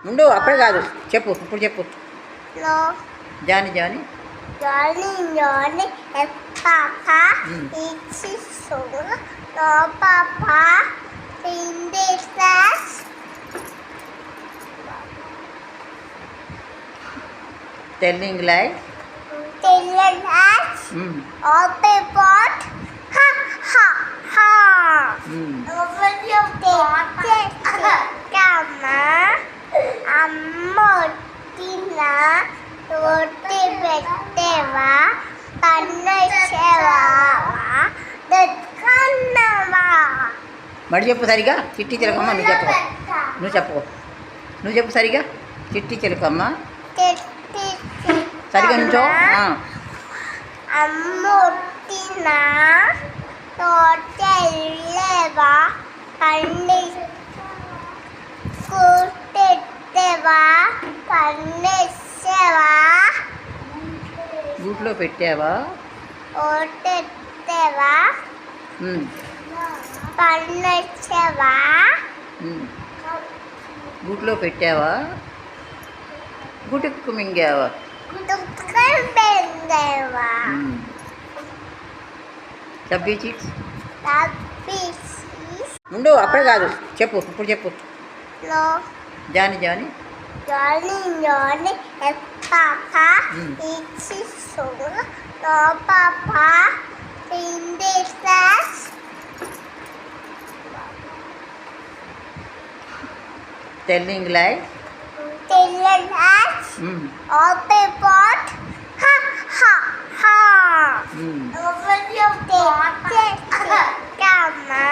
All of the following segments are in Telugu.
ఉండు అప్పుడే కాదు చెప్పు ఇప్పుడు చెప్పు. No. Johnny Johnny Johnny, Johnny, and Papa, it's so no Papa, in this class. Telling like Tell us, open pot, ha ha ha. Open your pot, Kama, Ammotina, Roti Beteva, Panacheva, the Kanava. మరి చెప్పు సరిగా చిట్టి చిలకమ్మ నువ్వు చెప్పు. నువ్వు చెప్పు సరిగా చిట్టి చిలకమ్మ సరిగా నుంచో. Ammotina, Rotelleva, Kuteteva, Panacheva. గూట్లో పెట్టావా? ఓటెత్తెవా పన్నెచ్చవా గూట్లో పెట్టావా? గుటుక్కు మింగావా? గుటుక్కుని పెందేవా సబ్బీ చిక్స్ తప్పిసి ఉండు అప్పుడే కాదు చెప్పు ఇప్పుడు చెప్పు. లో Johnny Johnny Johnny, Johnny, and Papa, it's so no Papa, in this class. Telling like Tell us, open pot, ha ha ha. Open your pot, Kama,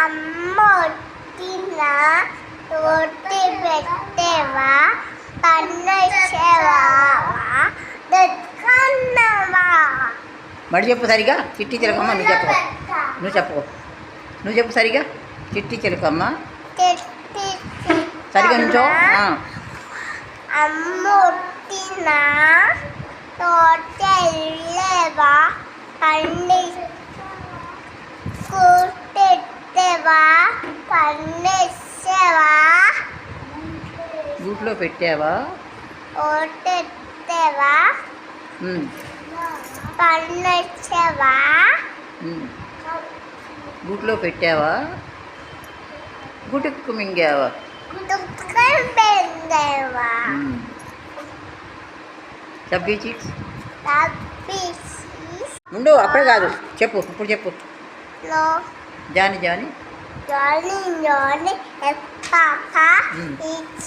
Ammotina, Roti Beteva, Panacheva, the Kanava. మరి చెప్పు సరిగా చిట్టి చిలకమ్మ నువ్వు చెప్పు సరిగా చిట్టి చిలకమ్మ సరిగా నుంచో. Ammotina, Rotelleva, Kuteteva, Panacheva. గూట్లో పెట్టావా? ఓటెత్తెవా పన్నెచ్చవా గూట్లో పెట్టావా? గుటుక్కు మింగావా? గుటుక్కుని పెందేవా సబ్బీ చిక్స్ తప్పిసి ఉండు అప్పుడే కాదు చెప్పు ఇప్పుడు చెప్పు. లో Johnny Johnny Johnny, Johnny, and Papa, it's